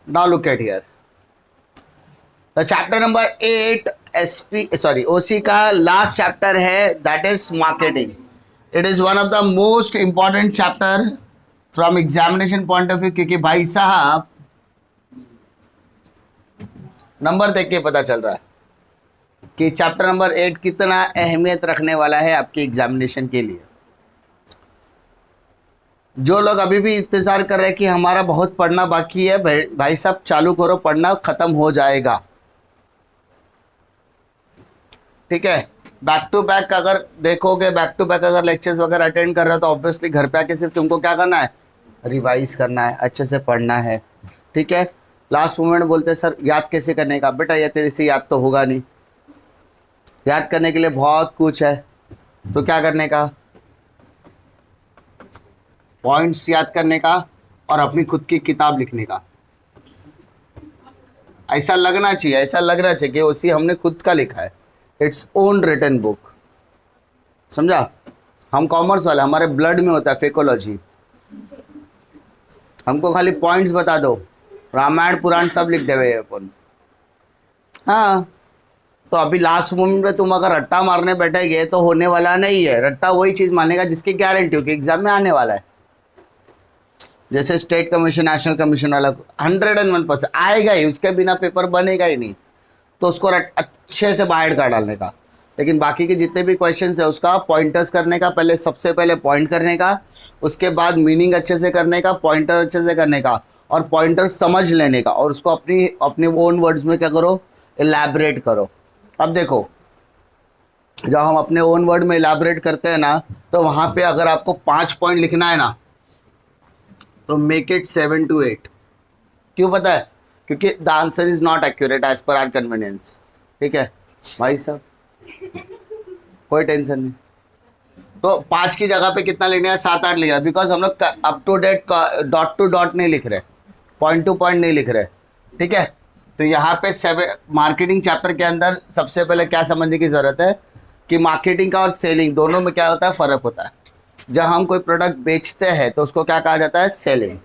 Now look at here. The chapter number 8 OC का last chapter है, that is marketing. It is one of the most important chapter from examination point of view, क्योंकि भाई साहब number देख के पता चल रहा है कि चैप्टर नंबर 8 कितना अहमियत रखने वाला है आपकी एग्जामिनेशन के लिए। जो लोग अभी भी इंतज़ार कर रहे हैं कि हमारा बहुत पढ़ना बाकी है, भाई साहब चालू करो, पढ़ना ख़त्म हो जाएगा। ठीक है, बैक टू बैक अगर देखोगे, बैक टू बैक अगर लेक्चर्स वगैरह अटेंड कर रहे हो तो ऑब्वियसली घर पे आके सिर्फ तुमको क्या करना है, रिवाइज करना है, अच्छे से पढ़ना है। ठीक है, लास्ट मोमेंट बोलते हैं सर याद कैसे करने का, बेटा ये तेरे से याद तो होगा नहीं, याद करने के लिए बहुत कुछ है। तो क्या करने का, पॉइंट्स याद करने का और अपनी खुद की किताब लिखने का। ऐसा लगना चाहिए, ऐसा लगना चाहिए कि उसी हमने खुद का लिखा है, इट्स ओन रिटन बुक। समझा, हम कॉमर्स वाले, हमारे ब्लड में होता है फेकोलॉजी। हमको खाली पॉइंट्स बता दो, रामायण पुराण सब लिख देवे अपन। हाँ, तो अभी लास्ट मोमेंट में तुम अगर रट्टा मारने बैठेगे तो होने वाला नहीं है। रट्टा वही चीज़ मानेगा जिसकी गारंटी हो कि एग्जाम में आने वाला है। जैसे स्टेट कमीशन, नेशनल कमीशन वाला 101% आएगा ही, उसके बिना पेपर बनेगा ही नहीं, तो उसको अच्छे से बाहर का डालने का। लेकिन बाकी के जितने भी क्वेश्चंस है उसका पॉइंटर्स करने का, पहले सबसे पहले पॉइंट करने का, उसके बाद मीनिंग अच्छे से करने का, पॉइंटर अच्छे से करने का और पॉइंटर समझ लेने का, और उसको अपने ओन वर्ड्स में क्या करो, इलैबोरेट करो। अब देखो, जब हम अपने ओन वर्ड में इलैबोरेट करते हैं ना, तो वहाँ पे अगर आपको 5 पॉइंट लिखना है ना, तो मेक इट 7 to 8। क्यों पता है? क्योंकि the answer is not accurate as per our convenience. ठीक है भाई साहब, कोई टेंशन नहीं। तो 5 की जगह पे कितना लिखना है, 7-8 लिखना है, बिकॉज हम लोग up to date dot to dot नहीं लिख रहे, पॉइंट टू पॉइंट नहीं लिख रहे। ठीक है, तो यहाँ पे मार्केटिंग चैप्टर के अंदर सबसे पहले क्या समझने की ज़रूरत है कि मार्केटिंग का और सेलिंग दोनों में क्या होता है, फ़र्क होता है। जब हम कोई प्रोडक्ट बेचते हैं तो उसको क्या कहा जाता है, सेलिंग।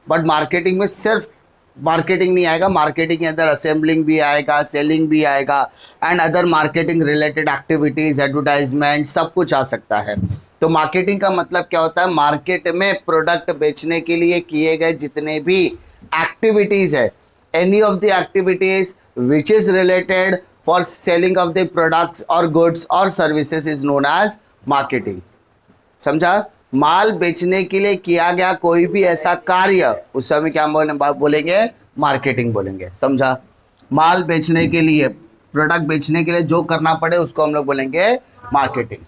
बट मार्केटिंग में सिर्फ मार्केटिंग नहीं आएगा, मार्केटिंग के अंदर असेंबलिंग भी आएगा, सेलिंग भी आएगा, and other marketing related activities, advertisement, सब कुछ आ सकता है। तो मार्केटिंग का मतलब क्या होता है, मार्केट में प्रोडक्ट बेचने के लिए किए गए जितने भी एक्टिविटीज़ है, any of the activities which is related for selling of the products और गुड्स और services is known as marketing. समझा, माल बेचने के लिए किया गया कोई भी ऐसा कार्य, उस समय क्या बोलेंगे, मार्केटिंग बोलेंगे। समझा, माल बेचने के लिए, प्रोडक्ट बेचने के लिए जो करना पड़े उसको हम लोग बोलेंगे marketing.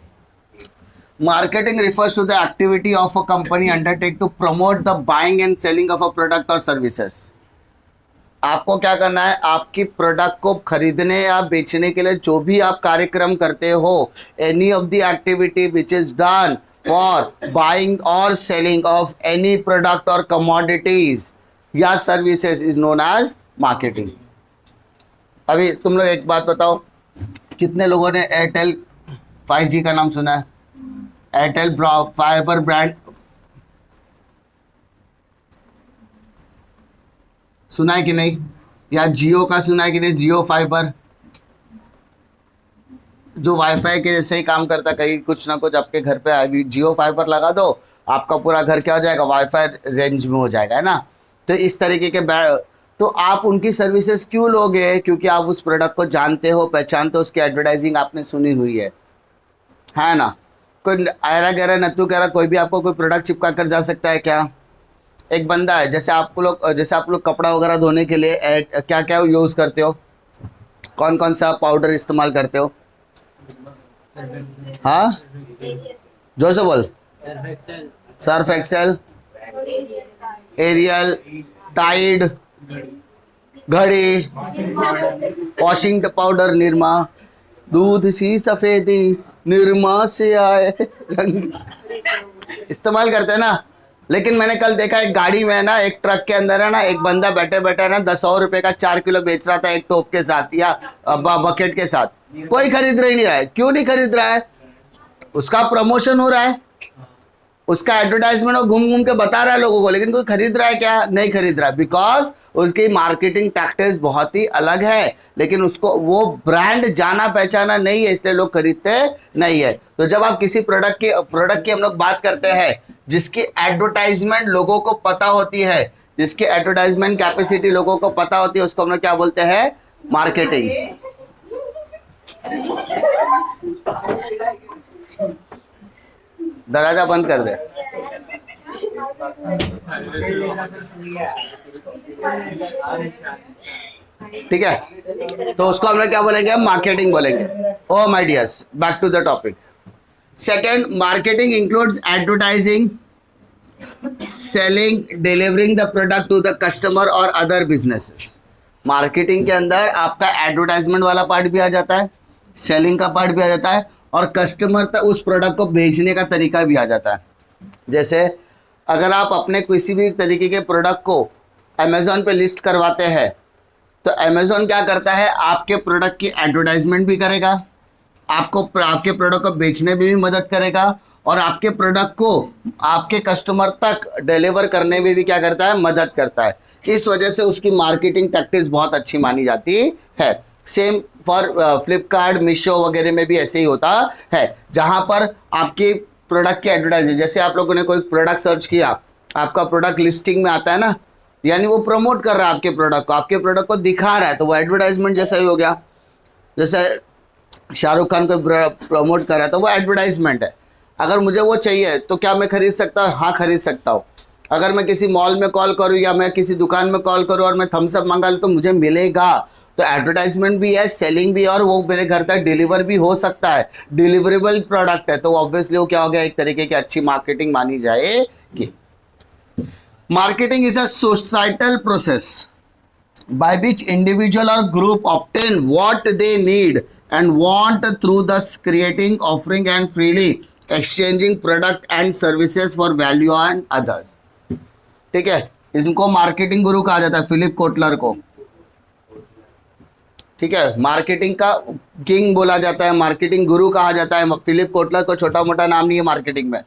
Marketing refers to the activity of a company undertake to promote the buying and selling of a product और सर्विसेज। आपको क्या करना है, आपकी प्रोडक्ट को खरीदने या बेचने के लिए जो भी आप कार्यक्रम करते हो, any of the activity which is done for buying और सेलिंग ऑफ एनी प्रोडक्ट और कमोडिटीज या services is known as marketing. अभी तुम लोग एक बात बताओ, कितने लोगों ने एयरटेल 5G का नाम सुना है? एयरटेल फाइबर ब्रांड सुना है कि नहीं? या जियो का सुना है कि नहीं? जियो फाइबर जो वाईफाई के जैसे ही काम करता है, कहीं कुछ ना कुछ आपके घर पे जियो फाइबर लगा दो, आपका पूरा घर क्या हो जाएगा, वाईफाई रेंज में हो जाएगा, है ना। तो इस तरीके के तो आप उनकी सर्विसेज क्यों लोगे? क्योंकि आप उस प्रोडक्ट को जानते हो, पहचानते हो, उसकी एडवर्टाइजिंग आपने सुनी हुई है ना। कोई आयरा गहरा नत्थू गहरा कोई भी आपको कोई प्रोडक्ट चिपका कर जा सकता है क्या? एक बंदा है, जैसे आप लोग कपड़ा वगैरह धोने के लिए क्या क्या यूज़ करते हो, कौन कौन सा पाउडर इस्तेमाल करते हो? हाँ, जोर से बोल। सर्फ एक्सेल, एरियल, टाइड, घड़ी, वॉशिंग पाउडर निरमा, दूध सी सफेदी निरमा से आए रंग, इस्तेमाल करते हैं ना। लेकिन मैंने कल देखा एक गाड़ी में ना, एक ट्रक के अंदर है ना, एक बंदा बैठे बैठे ना 10 रुपए का 4 किलो बेच रहा था एक टोप के साथ या बकेट के साथ। कोई खरीद रही नहीं रहा है। क्यों नहीं खरीद रहा है? उसका प्रमोशन हो रहा है, उसका एडवर्टाइजमेंट वो घूम घूम के बता रहा है लोगों को, लेकिन कोई खरीद रहा है क्या? नहीं खरीद रहा, बिकॉज उसकी मार्केटिंग टैक्टिक्स बहुत ही अलग है, लेकिन उसको वो ब्रांड जाना पहचाना नहीं है, इसलिए लोग खरीदते नहीं है। तो जब आप किसी प्रोडक्ट की हम लोग बात करते हैं जिसकी एडवर्टाइजमेंट लोगों को पता होती है, जिसकी एडवर्टाइजमेंट कैपेसिटी लोगों को पता होती है, उसको हम लोग क्या बोलते हैं? मार्केटिंग। दरवाजा बंद कर दे। ठीक है, तो उसको हम लोग क्या बोलेंगे? मार्केटिंग बोलेंगे। Oh my dears, back to the topic. Second, marketing includes advertising, selling, delivering the product to the customer और अदर बिजनेसेस। मार्केटिंग के अंदर आपका एडवर्टाइजमेंट वाला पार्ट भी आ जाता है, सेलिंग का पार्ट भी आ जाता है, और कस्टमर तक उस प्रोडक्ट को भेजने का तरीका भी आ जाता है। जैसे अगर आप अपने किसी भी तरीके के प्रोडक्ट को अमेज़ॉन पे लिस्ट करवाते हैं, तो अमेज़ॉन क्या करता है? आपके प्रोडक्ट की एडवर्टाइजमेंट भी करेगा, आपको आपके प्रोडक्ट को बेचने में भी मदद करेगा, और आपके प्रोडक्ट को आपके कस्टमर तक डिलीवर करने में भी क्या करता है? मदद करता है। इस वजह से उसकी मार्केटिंग टैक्टिक्स बहुत अच्छी मानी जाती है। सेम फॉर फ्लिपकार्ट, मीशो वगैरह में भी ऐसे ही होता है, जहां पर आपकी प्रोडक्ट की एडवर्टाइजिंग, जैसे आप लोगों ने कोई प्रोडक्ट सर्च किया, आपका प्रोडक्ट लिस्टिंग में आता है ना, यानी वो प्रमोट कर रहा है आपके प्रोडक्ट को, आपके प्रोडक्ट को दिखा रहा है, तो वो एडवर्टाइजमेंट जैसा ही हो गया। जैसे शाहरुख खान को प्रमोट कर रहा है तो वो एडवर्टाइजमेंट है। अगर मुझे वो चाहिए तो क्या मैं खरीद सकता हूँ? हाँ, खरीद सकता हूँ। अगर मैं किसी मॉल में कॉल करूँ या मैं किसी दुकान में कॉल करूँ और मैं थम्स अप मंगा लूँ तो मुझे मिलेगा। तो एडवर्टाइजमेंट भी है, सेलिंग भी है, और वो मेरे घर तक डिलीवर भी हो सकता है। डिलीवरेबल प्रोडक्ट है, तो ऑब्वियसली वो क्या हो गया? एक तरीके की अच्छी मार्केटिंग मानी जाएगी। Marketing is a societal process by which individual or group obtain what they need and want through thus creating, offering and freely exchanging product and services for value and others। ठीक है, इनको marketing गुरु कहा जाता है, Philip Kotler को। ठीक है, marketing का किंग बोला जाता है, मार्केटिंग गुरु कहा जाता है। फिलिप कोटलर को छोटा मोटा नाम नहीं है मार्केटिंग में।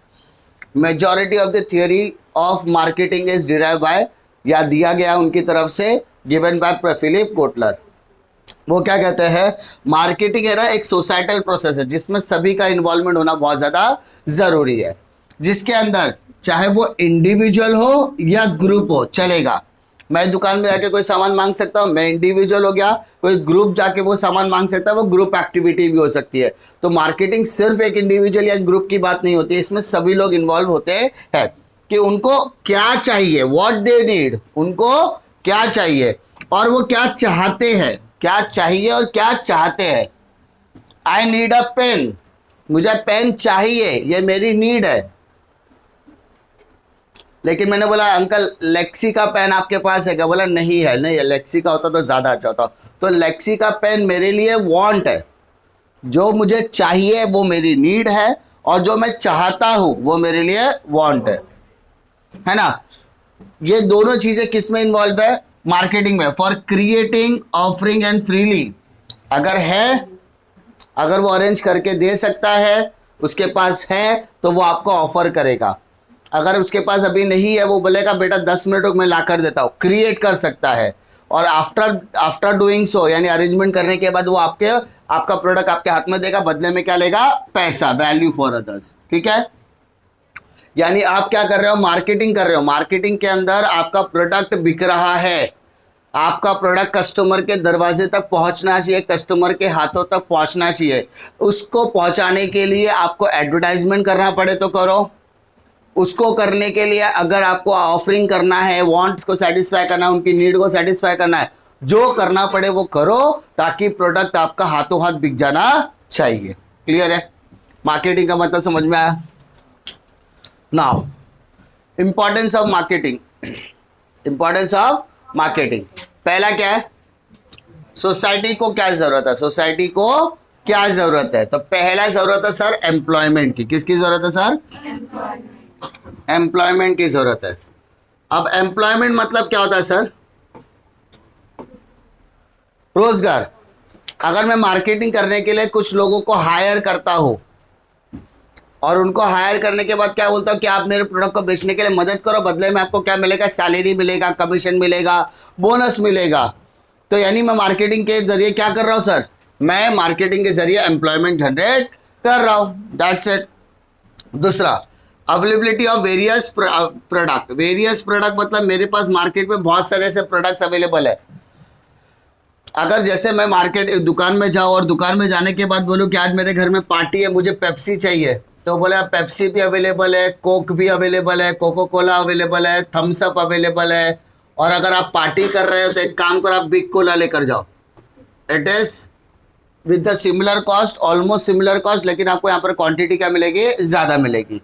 Majority of the theory of marketing is derive by, या दिया गया उनकी तरफ से, गिवन बाय फिलिप कोटलर। वो क्या कहते हैं? मार्केटिंग है ना, एक सोसाइटल प्रोसेस है जिसमें सभी का इन्वॉल्वमेंट होना बहुत ज़्यादा ज़रूरी है, जिसके अंदर चाहे वो इंडिविजुअल हो या ग्रुप हो, चलेगा। मैं दुकान में जाके कोई सामान मांग सकता हूँ, मैं इंडिविजुअल हो गया, कोई ग्रुप जाके वो सामान मांग सकता है, वो ग्रुप एक्टिविटी भी हो सकती है। तो मार्केटिंग सिर्फ एक इंडिविजुअल या ग्रुप की बात नहीं होती, इसमें सभी लोग इन्वॉल्व होते हैं कि उनको क्या चाहिए, व्हाट दे नीड, उनको क्या चाहिए और वो क्या चाहते हैं, क्या चाहिए और क्या चाहते हैं। आई नीड अ पेन, मुझे पेन चाहिए, ये मेरी नीड है। लेकिन मैंने बोला अंकल लेक्सी का पेन आपके पास है क्या? बोला नहीं है। नहीं, लेक्सी का होता तो ज़्यादा अच्छा होता। तो लेक्सी का पेन मेरे लिए वांट है, जो मुझे चाहिए वो मेरी नीड है, और जो मैं चाहता हूँ वो मेरे लिए वांट है ना। ये दोनों चीज़ें किस में इन्वॉल्व है? मार्केटिंग में। For creating, offering and freely, अगर है, अगर वो अरेंज करके दे सकता है, उसके पास है, तो वो आपको ऑफर करेगा। अगर उसके पास अभी नहीं है, वो बोलेगा बेटा 10 मिनट रुक, मैं ला कर देता हूँ। क्रिएट कर सकता है, और आफ्टर डूइंग सो, यानी अरेंजमेंट करने के बाद वो आपका प्रोडक्ट आपके हाथ में देगा, बदले में क्या लेगा? पैसा, वैल्यू फॉर अदर्स। ठीक है, यानी आप क्या कर रहे हो? मार्केटिंग कर रहे हो। मार्केटिंग के अंदर आपका प्रोडक्ट बिक रहा है, आपका प्रोडक्ट कस्टमर के दरवाजे तक पहुंचना चाहिए, कस्टमर के हाथों तक पहुंचना चाहिए। उसको पहुंचाने के लिए आपको एडवर्टाइजमेंट करना पड़े तो करो, उसको करने के लिए अगर आपको ऑफरिंग करना है, वांट्स को सेटिस्फाई करना है, उनकी नीड को सेटिस्फाई करना है, जो करना पड़े वो करो, ताकि प्रोडक्ट आपका हाथों हाथ बिक जाना चाहिए। क्लियर है? मार्केटिंग का मतलब समझ में आया? Now importance of marketing. Importance of marketing, पहला क्या है? सोसाइटी को क्या जरूरत है? सोसाइटी को क्या जरूरत है? तो पहला जरूरत है सर एम्प्लॉयमेंट की। किसकी जरूरत है सर? एम्प्लॉयमेंट की जरूरत है। अब एम्प्लॉयमेंट मतलब क्या होता है सर? रोजगार। अगर मैं मार्केटिंग करने के लिए कुछ लोगों को हायर करता हूं और उनको हायर करने के बाद क्या बोलता हूँ कि आप मेरे प्रोडक्ट को बेचने के लिए मदद करो, बदले में आपको क्या मिलेगा, सैलरी मिलेगा, कमीशन मिलेगा, बोनस मिलेगा। तो यानी मैं मार्केटिंग के जरिए क्या कर रहा हूँ सर, मैं मार्केटिंग के जरिए एम्प्लॉयमेंट जनरेट कर रहा हूँ, दैट्स इट। दूसरा, availability of various product. Various product मतलब मेरे पास मार्केट में बहुत सारे ऐसे प्रोडक्ट्स अवेलेबल है। अगर जैसे मैं मार्केट दुकान में जाऊँ और दुकान में जाने के बाद बोलूँ कि आज मेरे घर में पार्टी है, मुझे पेप्सी चाहिए, तो बोले आप पेप्सी भी अवेलेबल है, कोक भी अवेलेबल है, कोको कोला अवेलेबल है, थम्स अप अवेलेबल है। और अगर आप पार्टी कर रहे हो तो एक काम करो, आप बिग कोला लेकर जाओ, it is with the similar cost, almost similar cost, लेकिन आपको यहाँ पर क्वांटिटी क्या मिलेगी, ज़्यादा मिलेगी,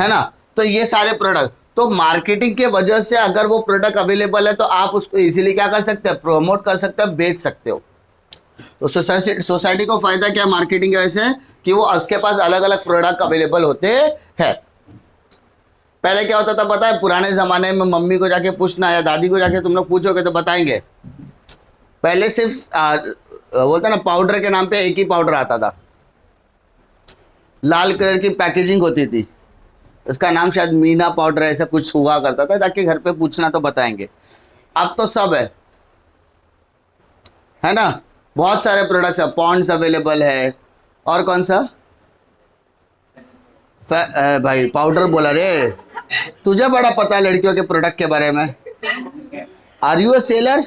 है ना। तो ये सारे प्रोडक्ट, तो मार्केटिंग के वजह से अगर वो प्रोडक्ट अवेलेबल है तो आप उसको इजीली क्या कर सकते हैं, प्रमोट कर सकते हैं, बेच सकते हो। तो सोसाइटी को फायदा क्या मार्केटिंग की वजह से, कि वो उसके पास अलग अलग प्रोडक्ट अवेलेबल होते हैं। पहले क्या होता था पता है, पुराने ज़माने में मम्मी को जाके पूछना या दादी को जाके तुम लोग पूछोगे तो बताएंगे, पहले सिर्फ बोलता ना पाउडर के नाम पे एक ही पाउडर आता था, लाल कलर की पैकेजिंग होती थी, उसका नाम शायद मीना पाउडर ऐसा कुछ हुआ करता था, जाके घर पे पूछना तो बताएंगे। अब तो सब है ना, बहुत सारे प्रोडक्ट्स है, पॉन्ड्स अवेलेबल है, और कौन सा भाई पाउडर बोला रे, तुझे बड़ा पता है लड़कियों के प्रोडक्ट के बारे में, आर यू अ सेलर।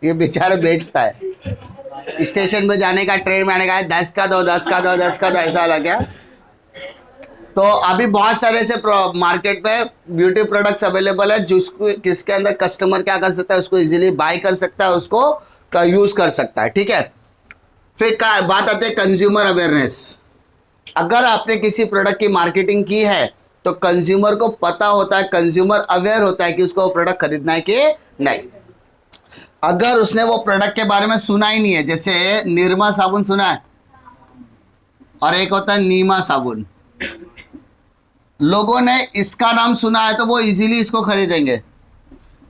ये बेचारा बेचता है, स्टेशन में जाने का, ट्रेन में आने का, 10 का दो 10 का दो 10 का दो, ऐसा लग गया। तो अभी बहुत सारे से मार्केट में ब्यूटी प्रोडक्ट्स अवेलेबल है, जिसको किसके अंदर कस्टमर क्या कर सकता है, उसको इजीली बाय कर सकता है, उसको यूज कर सकता है, ठीक है। फिर बात आती है कंज्यूमर अवेयरनेस। अगर आपने किसी प्रोडक्ट की मार्केटिंग की है तो कंज्यूमर को पता होता है, कंज्यूमर अवेयर होता है कि उसको वो प्रोडक्ट खरीदना है कि नहीं। अगर उसने वो प्रोडक्ट के बारे में सुना ही नहीं है, जैसे निरमा साबुन सुना है और एक होता है नीमा साबुन, लोगों ने इसका नाम सुना है तो वो इजीली इसको खरीदेंगे,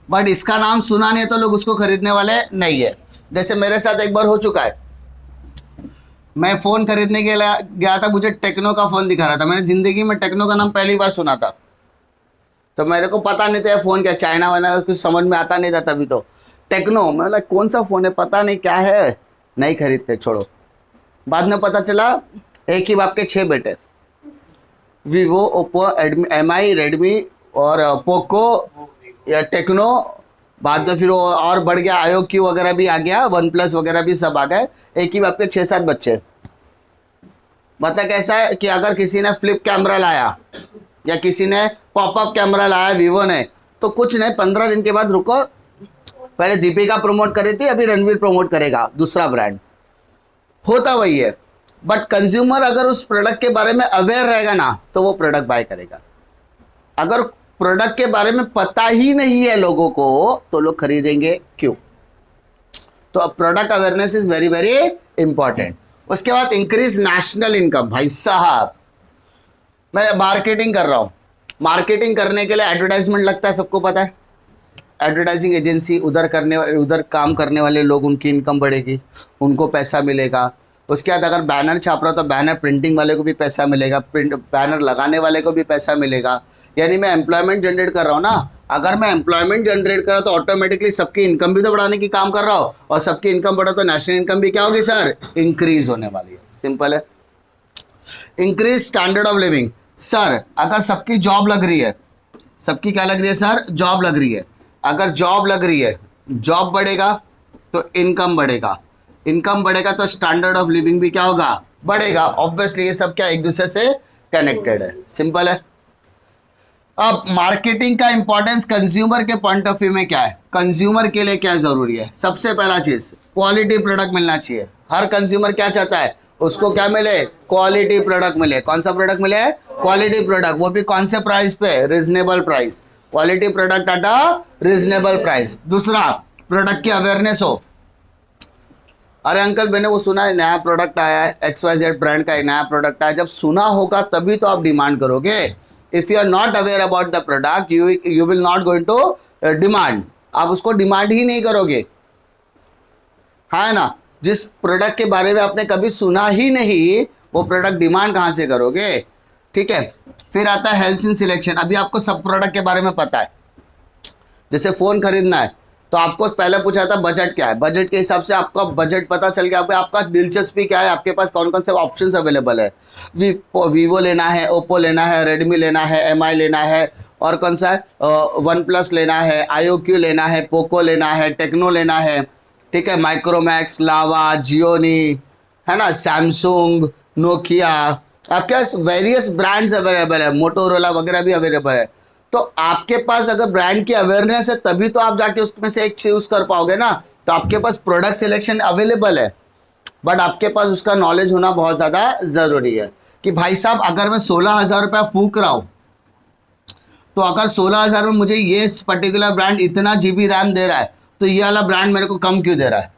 बट इसका नाम सुना नहीं है तो लोग उसको खरीदने वाले नहीं है। जैसे मेरे साथ एक बार हो चुका है, मैं फ़ोन खरीदने के लिए गया था, मुझे टेक्नो का फ़ोन दिखा रहा था, मैंने ज़िंदगी में टेक्नो का नाम पहली बार सुना था, तो मेरे को पता नहीं था फ़ोन क्या, चाइना वाइना कुछ समझ में आता नहीं था तभी। तो टेक्नो, मैं कौन सा फ़ोन है, पता नहीं क्या है, नहीं खरीदते, छोड़ो। बाद में पता चला एक ही बाप के 6 बेटे, वीवो, ओप्पो, एमआई, रेडमी और पोको या टेक्नो, बाद में फिर वो और बढ़ गया, आयो क्यू वगैरह भी आ गया, वन प्लस वगैरह भी सब आ गए, एक ही बाप के 6-7 बच्चे। बता कैसा है कि अगर किसी ने फ्लिप कैमरा लाया या किसी ने पॉपअप कैमरा लाया वीवो ने, तो कुछ नहीं, 15 दिन के बाद रुको, पहले दीपिका प्रमोट कर रही थी, अभी रणवीर प्रमोट करेगा दूसरा ब्रांड, होता वही है। बट कंज्यूमर अगर उस प्रोडक्ट के बारे में अवेयर रहेगा ना तो वो प्रोडक्ट बाय करेगा। अगर प्रोडक्ट के बारे में पता ही नहीं है लोगों को तो लोग खरीदेंगे क्यों। तो अब product awareness is very very important. उसके बाद इंक्रीज नेशनल इनकम। भाई साहब, मैं मार्केटिंग कर रहा हूँ, मार्केटिंग करने के लिए एडवर्टाइजमेंट लगता है, सबको पता है। एडवर्टाइजिंग एजेंसी, उधर काम करने वाले लोग, उनकी इनकम बढ़ेगी, उनको पैसा मिलेगा। उसके बाद अगर बैनर छाप रहा हो तो बैनर प्रिंटिंग वाले को भी पैसा मिलेगा, बैनर लगाने वाले को भी पैसा मिलेगा। यानी मैं एम्प्लॉयमेंट जनरेट कर रहा हूँ ना। अगर मैं एम्प्लॉयमेंट जनरेट कर रहा हूँ तो ऑटोमेटिकली सबकी इनकम भी तो बढ़ाने की काम कर रहा हूँ, और सबकी इनकम बढ़ा तो नेशनल इनकम भी क्या होगी सर, इंक्रीज होने वाली है। सिंपल है। Increase standard of living. Sir अगर सबकी जॉब लग रही है, सबकी क्या लग रही है सर, जॉब लग रही है। अगर जॉब लग रही है, जॉब बढ़ेगा तो इनकम बढ़ेगा, इनकम बढ़ेगा तो स्टैंडर्ड ऑफ लिविंग भी क्या होगा, बढ़ेगा। ऑब्वियसली ये सब क्या एक दूसरे से कनेक्टेड है। सिंपल है। अब मार्केटिंग का इंपॉर्टेंस कंज्यूमर के पॉइंट ऑफ व्यू में क्या है, कंज्यूमर के लिए क्या जरूरी है। सबसे पहला चीज क्वालिटी प्रोडक्ट मिलना चाहिए। हर कंज्यूमर क्या चाहता है, उसको क्या मिले, क्वालिटी प्रोडक्ट मिले। कौन सा प्रोडक्ट मिले, क्वालिटी प्रोडक्ट, वो भी कौन से प्राइस पे, reasonable price. Quality product at a reasonable price. दूसरा, प्रोडक्ट की अवेयरनेस हो। अरे अंकल मैंने वो सुना है नया प्रोडक्ट आया है, XYZ ब्रांड का नया प्रोडक्ट आया। जब सुना होगा तभी तो आप डिमांड करोगे। If you are not aware about the product, you will not going to demand. आप उसको डिमांड ही नहीं करोगे, है ना। जिस प्रोडक्ट के बारे में आपने कभी सुना ही नहीं, वो प्रोडक्ट डिमांड कहाँ से करोगे? ठीक है। फिर आता है हेल्थ इन सिलेक्शन। अभी आपको सब प्रोडक्ट के बारे में पता है। जैसे फ़ोन खरीदना है तो आपको पहले पूछा था बजट क्या है, बजट के हिसाब से आपका बजट पता चल गया, आपका दिलचस्पी क्या है, आपके पास कौन कौन से ऑप्शंस अवेलेबल है। वीवो लेना है, ओप्पो लेना है, रेडमी लेना है, एमआई लेना है, और कौन सा है, वन प्लस लेना है, आईओक्यू लेना है, पोको लेना है, टेक्नो लेना है, ठीक है, माइक्रोमैक्स, लावा, जियोनी, है ना, सैमसंग, नोकिया, आपके पास वेरियस ब्रांड्स अवेलेबल है, मोटोरोला वगैरह भी अवेलेबल है। तो आपके पास अगर ब्रांड की अवेयरनेस है तभी तो आप जाके उसमें से एक चूज कर पाओगे ना। तो आपके पास प्रोडक्ट सिलेक्शन अवेलेबल है, बट आपके पास उसका नॉलेज होना बहुत ज़्यादा ज़रूरी है कि भाई साहब अगर मैं 16,000 रुपया फूक रहा हूँ तो अगर 16,000 में मुझे ये पर्टिकुलर ब्रांड इतना जीबी रैम दे रहा है तो ये वाला ब्रांड मेरे को कम क्यों दे रहा है?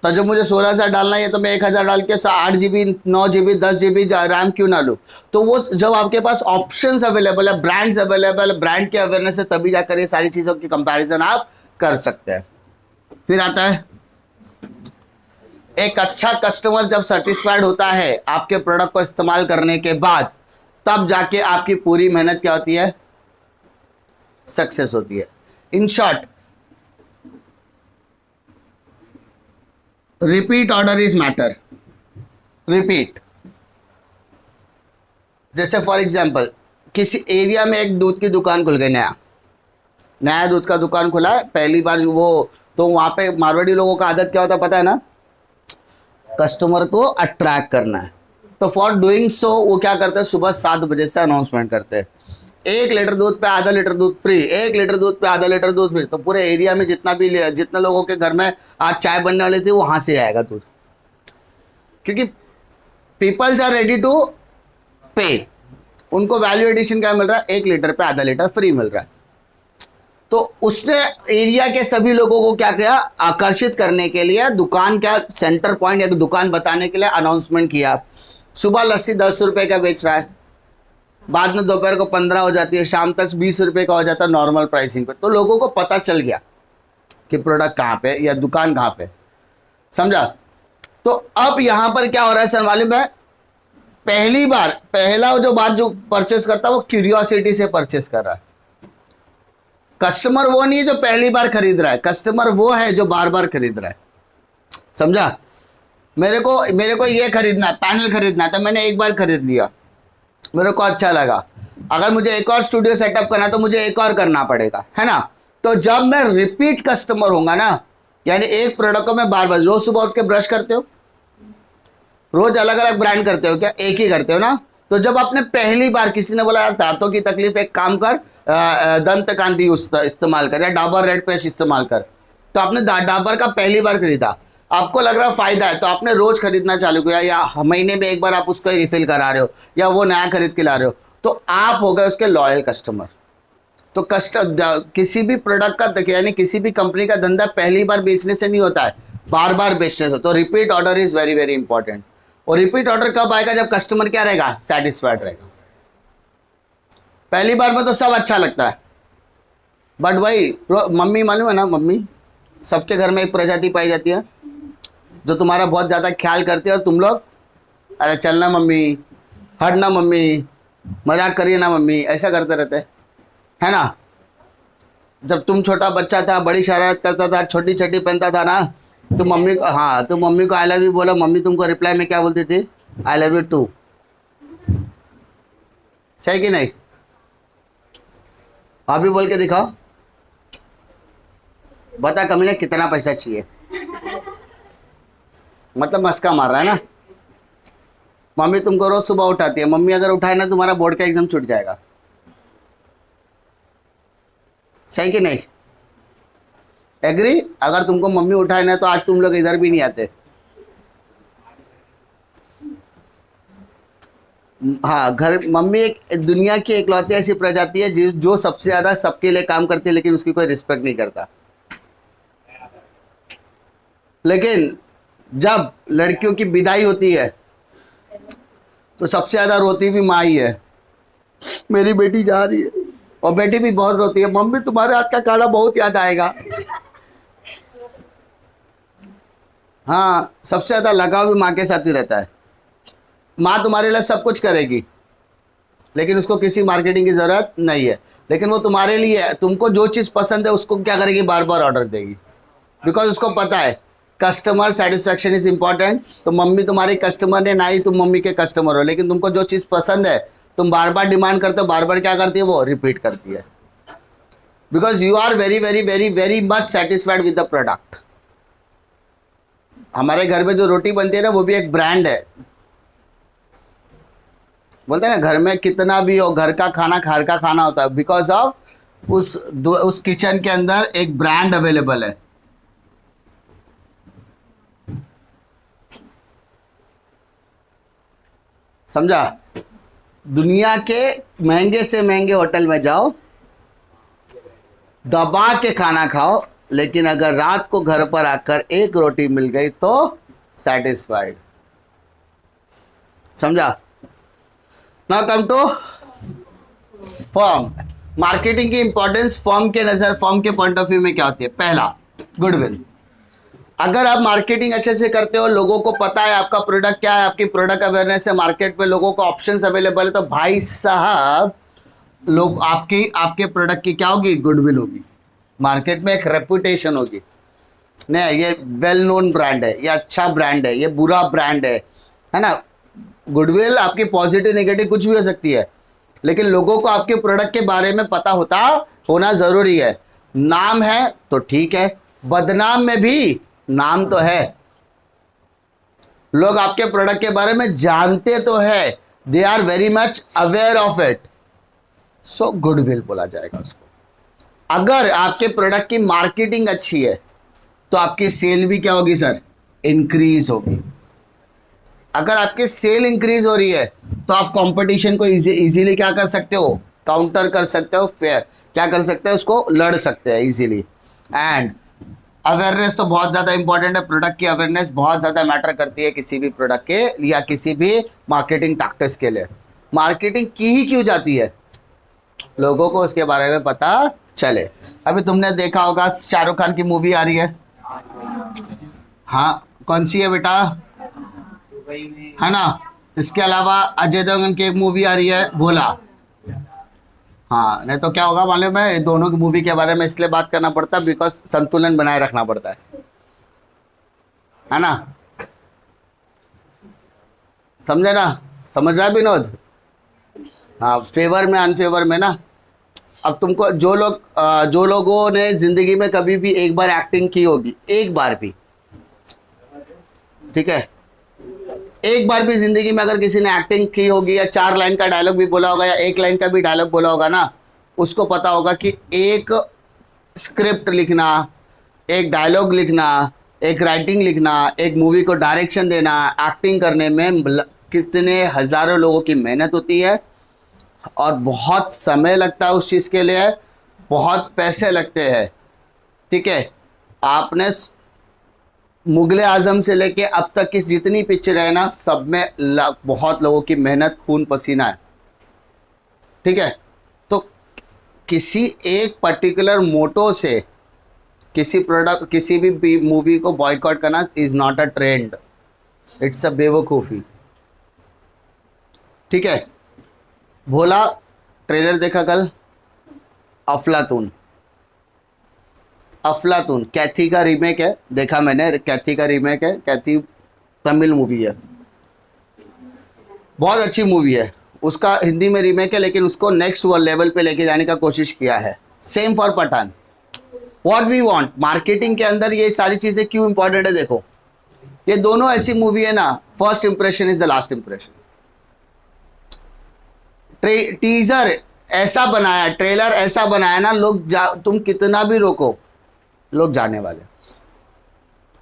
तो जब मुझे 16,000 डालना है तो मैं 1,000 डाल के 8 GB, 9 GB, 10 GB रैम क्यों ना लूँ? तो वो जब आपके पास ऑप्शंस अवेलेबल है, ब्रांड्स अवेलेबल है, ब्रांड की अवेयरनेस है, तभी जाकर ये सारी चीज़ों की कंपैरिजन आप कर सकते हैं। फिर आता है एक अच्छा कस्टमर जब सेटिस्फाइड होता है आपके प्रोडक्ट को इस्तेमाल करने के बाद, तब जाके आपकी पूरी मेहनत क्या होती है? सक्सेस होती है। In short, repeat order is matter. Repeat, जैसे फॉर एग्जांपल किसी एरिया में एक दूध की दुकान खुल गई, नया दूध का दुकान खुला है, पहली बार वो, तो वहाँ पे मारवाड़ी लोगों का आदत क्या होता है पता है ना? कस्टमर को अट्रैक्ट करना है। तो फॉर डूइंग सो वो क्या करते हैं, सुबह 7 बजे से अनाउंसमेंट करते हैं, 1 लीटर दूध पे आधा लीटर दूध फ्री, 1 लीटर दूध पे आधा लीटर दूध फ्री। तो पूरे एरिया में जितने लोगों के घर में आज चाय बनने वाली थी वहाँ से आएगा दूध, क्योंकि पीपल्स आर रेडी टू पे। उनको वैल्यू एडिशन क्या मिल रहा है? 1 लीटर पे आधा लीटर फ्री मिल रहा है। तो उसने एरिया के सभी लोगों को क्या किया? आकर्षित करने के लिए दुकान का सेंटर पॉइंट या दुकान बताने के लिए अनाउंसमेंट किया। सुबह लस्सी 10 रुपए का बेच रहा है, बाद में दोपहर को 15 हो जाती है, शाम तक 20 रुपए का हो जाता है नॉर्मल प्राइसिंग पे। तो लोगों को पता चल गया कि प्रोडक्ट कहाँ पे या दुकान कहाँ पे, समझा? तो अब यहाँ पर क्या हो रहा है सर मालूम है? पहली बार पहला जो बात जो परचेस करता है वो क्यूरियोसिटी से परचेस कर रहा है। कस्टमर वो नहीं है जो पहली बार खरीद रहा है, कस्टमर वो है जो बार बार खरीद रहा है, समझा? मेरे को ये खरीदना है, पैनल खरीदना है, तो मैंने एक बार खरीद लिया, मेरे को अच्छा लगा। अगर मुझे एक और स्टूडियो सेटअप करना है तो मुझे एक और करना पड़ेगा, है ना? तो जब मैं रिपीट कस्टमर होऊंगा ना, यानी एक प्रोडक्ट को मैं बार बार, रोज सुबह उठ के ब्रश करते हो, रोज अलग अलग ब्रांड करते हो क्या? एक ही करते हो ना? तो जब आपने पहली बार किसी ने बोला यार दांतों की तकलीफ, एक काम कर, दंत कांति इस्तेमाल कर या डाबर रेड पेस्ट इस्तेमाल कर, तो आपने डाबर का पहली बार खरीदा, आपको लग रहा फायदा है, तो आपने रोज खरीदना चालू किया, या महीने में एक बार आप उसको रिफिल करा रहे हो या वो नया खरीद के ला रहे हो, तो आप हो गए उसके लॉयल कस्टमर। तो किसी भी प्रोडक्ट का यानी किसी भी कंपनी का धंधा पहली बार बेचने से नहीं होता है, बार बार बेचने से। तो repeat order is very very important. और रिपीट ऑर्डर कब आएगा? जब कस्टमर क्या रहेगा? सेटिस्फाइड रहेगा। पहली बार में तो सब अच्छा लगता है, बट वही मम्मी, मालूम है ना, मम्मी सबके घर में एक प्रजाति पाई जाती है जो तुम्हारा बहुत ज़्यादा ख्याल करती है, और तुम लोग अरे चलना मम्मी, हटना मम्मी, मजाक करिए ना मम्मी, ऐसा करते रहते है ना? जब तुम छोटा बच्चा था, बड़ी शरारत करता था, छोटी छटी पहनता था ना, तो मम्मी को, हाँ, तो मम्मी को आई लव यू बोलो, मम्मी तुमको रिप्लाई में क्या बोलती थी? I love you too. सही कि नहीं? अभी बोल के दिखाओ, बता कमीने कितना पैसा चाहिए? मतलब मस्का मार रहा है ना? मम्मी तुमको रोज सुबह उठाती है, मम्मी अगर उठाए ना तुम्हारा बोर्ड का एग्जाम छूट जाएगा। सही कि नहीं? एग्री? अगर तुमको मम्मी उठाए ना तो आज तुम लोग इधर भी नहीं आते। हाँ, घर मम्मी एक दुनिया की इकलौती ऐसी प्रजाति है जो सबसे ज्यादा सबके लिए काम करती है, लेकिन उसकी कोई रिस्पेक्ट नहीं करता। लेकिन जब लड़कियों की विदाई होती है तो सबसे ज्यादा रोती भी माँ ही है, मेरी बेटी जा रही है, और बेटी भी बहुत रोती है, मम्मी तुम्हारे हाथ का खाना बहुत याद आएगा। हाँ, सबसे ज्यादा लगाव भी माँ के साथ ही रहता है। माँ तुम्हारे लिए सब कुछ करेगी, लेकिन उसको किसी मार्केटिंग की ज़रूरत नहीं है, लेकिन वो तुम्हारे लिए है, तुमको जो चीज़ पसंद है उसको क्या करेगी, बार बार ऑर्डर देगी, बिकॉज उसको पता है कस्टमर सेटिस्फैक्शन इज इंपॉर्टेंट। तो मम्मी तुम्हारी कस्टमर है, ना ही तुम मम्मी के कस्टमर हो, लेकिन तुमको जो चीज़ पसंद है तुम बार बार डिमांड करते हो, बार बार क्या करती है, वो रिपीट करती है, because you are very very very very much satisfied with the product. हमारे घर में जो रोटी बनती है ना, वो भी एक ब्रांड है। बोलते हैं ना, घर में कितना भी हो, घर का खाना होता है, बिकॉज ऑफ उस किचन के अंदर एक ब्रांड अवेलेबल है। समझा? दुनिया के महंगे से महंगे होटल में जाओ, दबा के खाना खाओ, लेकिन अगर रात को घर पर आकर एक रोटी मिल गई तो सेटिस्फाइड। समझा? Now come to firm. Marketing की इंपॉर्टेंस फर्म के नजर, फर्म के पॉइंट ऑफ व्यू में क्या होती है? पहला, गुडविल। अगर आप मार्केटिंग अच्छे से करते हो, लोगों को पता है आपका प्रोडक्ट क्या है, आपकी प्रोडक्ट अवेयरनेस है, मार्केट में लोगों को ऑप्शंस अवेलेबल है, तो भाई साहब लोग आपके प्रोडक्ट की क्या होगी? गुडविल होगी, मार्केट में एक रेपुटेशन होगी। नहीं, ये वेल नोन ब्रांड है, ये अच्छा ब्रांड है, ये बुरा ब्रांड है ना। गुडविल आपकी पॉजिटिव नेगेटिव कुछ भी हो सकती है, लेकिन लोगों को आपके प्रोडक्ट के बारे में पता होना जरूरी है। नाम है तो ठीक है, बदनाम में भी नाम तो है, लोग आपके प्रोडक्ट के बारे में जानते तो है, they are very much aware of it, so goodwill बोला जाएगा उसको। अगर आपके प्रोडक्ट की मार्केटिंग अच्छी है तो आपकी सेल भी क्या होगी सर? इंक्रीज होगी। अगर आपकी सेल इंक्रीज हो रही है तो आप कंपटीशन को इजीली क्या कर सकते हो? काउंटर कर सकते हो, फेयर क्या कर सकते हो, उसको लड़ सकते हैं इजीली। एंड अवेयरनेस तो बहुत ज़्यादा इंपॉर्टेंट है, प्रोडक्ट की अवेयरनेस बहुत ज़्यादा मैटर करती है किसी भी प्रोडक्ट के या किसी भी मार्केटिंग टैक्टिक्स के लिए। मार्केटिंग की ही क्यों जाती है? लोगों को उसके बारे में पता चले। अभी तुमने देखा होगा शाहरुख खान की मूवी आ रही है, हाँ कौन सी है बेटा? है ना। इसके अलावा अजय देवगन की एक मूवी आ रही है, भोला। हाँ, नहीं तो क्या होगा मालूम है, दोनों की मूवी के बारे में इसलिए बात करना पड़ता है बिकॉज संतुलन बनाए रखना पड़ता है ना। समझे ना? समझ रहा है विनोद? हाँ, फेवर में अनफेवर में ना। अब तुमको जो लोगों ने जिंदगी में कभी भी एक बार एक्टिंग की होगी, एक बार भी, ठीक है, एक बार भी जिंदगी में अगर किसी ने एक्टिंग की होगी या 4 लाइन का डायलॉग भी बोला होगा या 1 लाइन का भी डायलॉग बोला होगा ना, उसको पता होगा कि एक स्क्रिप्ट लिखना, एक डायलॉग लिखना, एक राइटिंग लिखना, एक मूवी को डायरेक्शन देना, एक्टिंग करने में कितने हज़ारों लोगों की मेहनत होती है और बहुत समय लगता है उस चीज़ के लिए, बहुत पैसे लगते हैं। ठीक है, आपने मुगले आजम से लेके अब तक की जितनी पिक्चर है ना, सब में बहुत लोगों की मेहनत, खून पसीना है। ठीक है, तो किसी एक पर्टिकुलर मोटो से किसी भी मूवी को बॉयकॉट करना is not a trend, it's a बेवकूफ़ी। ठीक है, भोला ट्रेलर देखा कल, अफलातून कैथी का रीमेक है, देखा मैंने, कैथी का रीमेक है, कैथी तमिल मूवी है, बहुत अच्छी मूवी है, उसका हिंदी में रीमेक है, लेकिन उसको नेक्स्ट लेवल पे लेके जाने का कोशिश किया है। Same for Pathan. What we want, marketing के अंदर ये सारी चीज़ें क्यों इंपॉर्टेंट है? देखो, ये दोनों ऐसी मूवी है ना, first impression is the last impression. Teaser ऐसा बनाया, ट्रेलर ऐसा बनाया ना, तुम कितना भी रोको, लोग जाने वाले।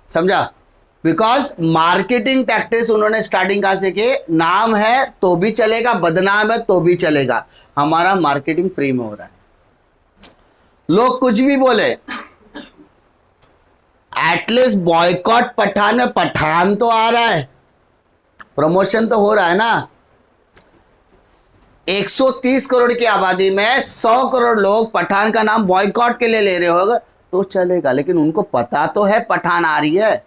समझा? बिकॉज मार्केटिंग टैक्टिक्स उन्होंने स्टार्टिंग कहां से किए, नाम है तो भी चलेगा, बदनाम है तो भी चलेगा, हमारा मार्केटिंग फ्री में हो रहा है। लोग कुछ भी बोले, एटलीस्ट बॉयकॉट पठान में पठान तो आ रहा है, प्रमोशन तो हो रहा है ना। 130 करोड़ की आबादी में 100 करोड़ लोग पठान का नाम बॉयकॉट के लिए ले रहे होगा तो चलेगा, लेकिन उनको पता तो है पठान आ रही है।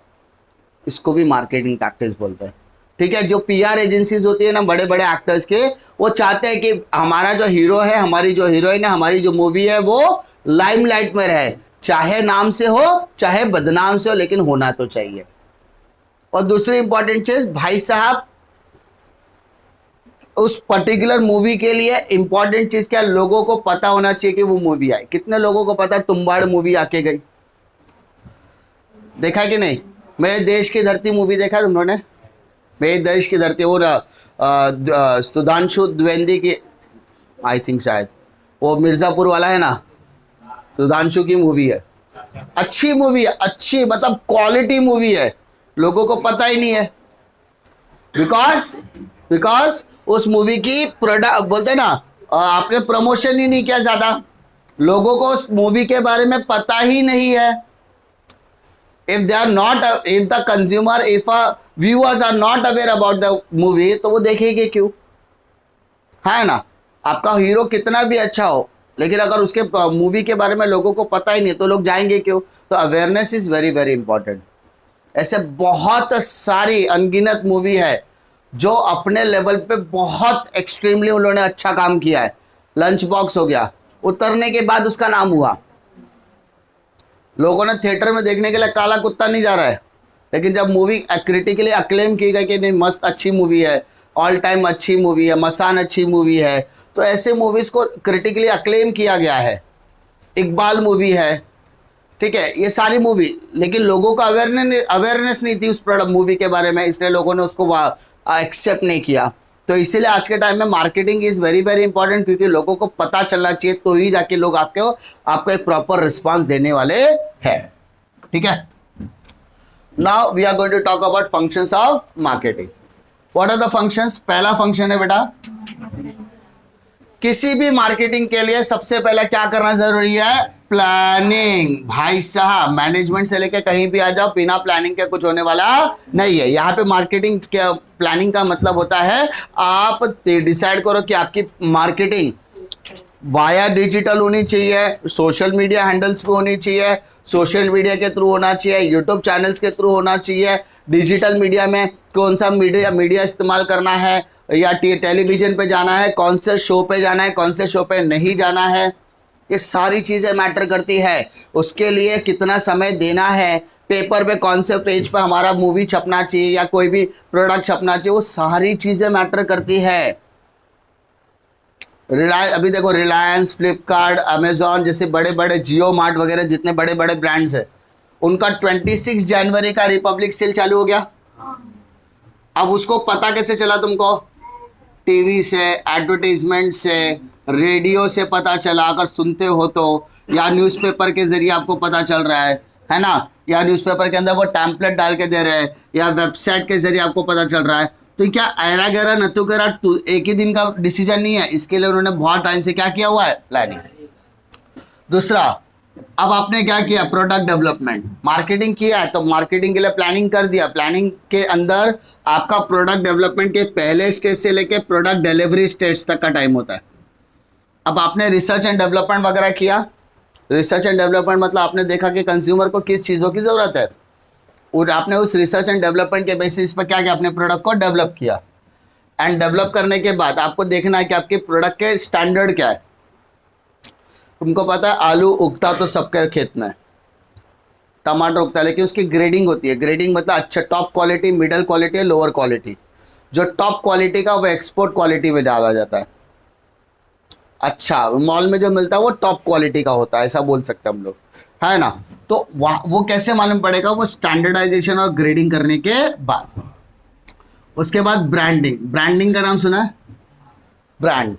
इसको भी मार्केटिंग टैक्टिक्स बोलते हैं। ठीक है, जो पीआर एजेंसीज होती है ना बड़े बड़े एक्टर्स के, वो चाहते हैं कि हमारा जो हीरो है, हमारी जो हीरोइन है, हमारी जो मूवी है वो लाइमलाइट में रहे, चाहे नाम से हो चाहे बदनाम से हो, लेकिन होना तो चाहिए। और दूसरी इंपॉर्टेंट चीज भाई साहब, उस पर्टिकुलर मूवी के लिए इंपॉर्टेंट चीज क्या, लोगों को पता होना चाहिए कि वो मूवी आई। कितने लोगों को पता है तुम्बाड़ मूवी आके गई, देखा कि नहीं? मेरे देश की धरती मूवी देखा तुम लोगों ने? मेरे देश की धरती, वो सुधांशु द्विवेदी की, आई थिंक शायद वो मिर्जापुर वाला है ना, सुधांशु की मूवी है। अच्छी मूवी है, अच्छी मतलब क्वालिटी मूवी है, लोगों को पता ही नहीं है। बिकॉज उस मूवी की प्रोडक्ट बोलते हैं ना, आपने प्रमोशन ही नहीं किया ज्यादा, लोगों को उस मूवी के बारे में पता ही नहीं है। if the consumer, if viewers are not aware about the movie, तो वो देखेंगे क्यों? है ना? आपका हीरो कितना भी अच्छा हो, लेकिन अगर उसके मूवी के बारे में लोगों को पता ही नहीं तो लोग जाएंगे क्यों? तो awareness is very very important. ऐसे बहुत सारी अनगिनत मूवी है जो अपने लेवल पे बहुत एक्सट्रीमली उन लोगों ने अच्छा काम किया है। लंच बॉक्स हो गया, उतरने के बाद उसका नाम हुआ, लोगों ने थिएटर में देखने के लिए काला कुत्ता नहीं जा रहा है, लेकिन जब मूवी क्रिटिकली अक्लेम की गई कि नहीं मस्त अच्छी मूवी है, ऑल टाइम अच्छी मूवी है, मसान अच्छी मूवी है, तो ऐसे मूवीज़ को क्रिटिकली अक्लेम किया गया है। इकबाल मूवी है, ठीक है, ये सारी मूवी, लेकिन लोगों को अवेयरनेस नहीं थी उस मूवी के बारे में, इसलिए लोगों ने उसको एक्सेप्ट नहीं किया। तो इसीलिए आज के टाइम में marketing is very very important, क्योंकि लोगों को पता चलना चाहिए, तो ही जाके लोग आपको एक प्रॉपर रिस्पांस देने वाले हैं। ठीक है, now we are going to talk about functions of marketing. What are the functions? पहला फंक्शन है बेटा, किसी भी मार्केटिंग के लिए सबसे पहले क्या करना जरूरी है? प्लानिंग। भाई साहब, मैनेजमेंट से लेके कहीं भी आ जाओ, बिना प्लानिंग के कुछ होने वाला नहीं है। यहाँ पे मार्केटिंग क्या, प्लानिंग का मतलब होता है आप डिसाइड करो कि आपकी मार्केटिंग वाया डिजिटल होनी चाहिए, सोशल मीडिया हैंडल्स पे होनी चाहिए, सोशल मीडिया के थ्रू होना चाहिए, यूट्यूब चैनल्स के थ्रू होना चाहिए, डिजिटल मीडिया में कौन सा मीडिया इस्तेमाल करना है, या टेलीविजन पे जाना है, कौन से शो पे जाना है, कौन से शो पे नहीं जाना है, ये सारी चीज़ें मैटर करती है। उसके लिए कितना समय देना है, पेपर पे कौन से पेज पे हमारा मूवी छपना चाहिए या कोई भी प्रोडक्ट छपना चाहिए, वो सारी चीज़ें मैटर करती है। अभी देखो रिलायंस, फ्लिपकार्ट, अमेजॉन जैसे बड़े बड़े, जियो मार्ट वगैरह जितने बड़े बड़े ब्रांड्स हैं, उनका 26 जनवरी का रिपब्लिक सेल चालू हो गया। अब उसको पता कैसे चला तुमको? टीवी से, एडवर्टाइजमेंट से, रेडियो से पता चला, अगर सुनते हो तो, या न्यूज़पेपर के जरिए आपको पता चल रहा है ना, या न्यूज़पेपर के अंदर वो टैम्पलेट डाल के दे रहे हैं, या वेबसाइट के जरिए आपको पता चल रहा है। तो क्या ऐरा गैरा नतु गैरा एक ही दिन का डिसीजन नहीं है, इसके लिए उन्होंने बहुत टाइम से क्या किया हुआ है? प्लानिंग। दूसरा, अब आपने क्या किया? Product development. मार्केटिंग किया है तो मार्केटिंग के लिए प्लानिंग कर दिया, प्लानिंग के अंदर आपका प्रोडक्ट डेवलपमेंट के पहले स्टेज से लेके प्रोडक्ट डिलीवरी स्टेज तक का टाइम होता है। अब आपने रिसर्च एंड डेवलपमेंट वगैरह किया। रिसर्च एंड डेवलपमेंट मतलब आपने देखा कि कंज्यूमर को किस चीज़ों की ज़रूरत है, और आपने उस रिसर्च एंड डेवलपमेंट के बेसिस पर क्या किया? अपने प्रोडक्ट को डेवलप किया। एंड डेवलप करने के बाद आपको देखना है कि आपके प्रोडक्ट के स्टैंडर्ड क्या है। तुमको पता है आलू उगता तो सबके खेत में, टमाटर उगता है, लेकिन उसकी ग्रेडिंग होती है। ग्रेडिंग मतलब अच्छा, top quality, middle quality, lower quality. जो टॉप क्वालिटी का वो एक्सपोर्ट क्वालिटी में डाला जाता है। अच्छा, मॉल में जो मिलता है वो टॉप क्वालिटी का होता है, ऐसा बोल सकते हैं हम लोग, है ना। तो वो कैसे मालूम पड़ेगा? वो स्टैंडर्डाइजेशन और ग्रेडिंग करने के बाद। उसके बाद ब्रांडिंग। ब्रांडिंग का नाम सुना है? ब्रांड,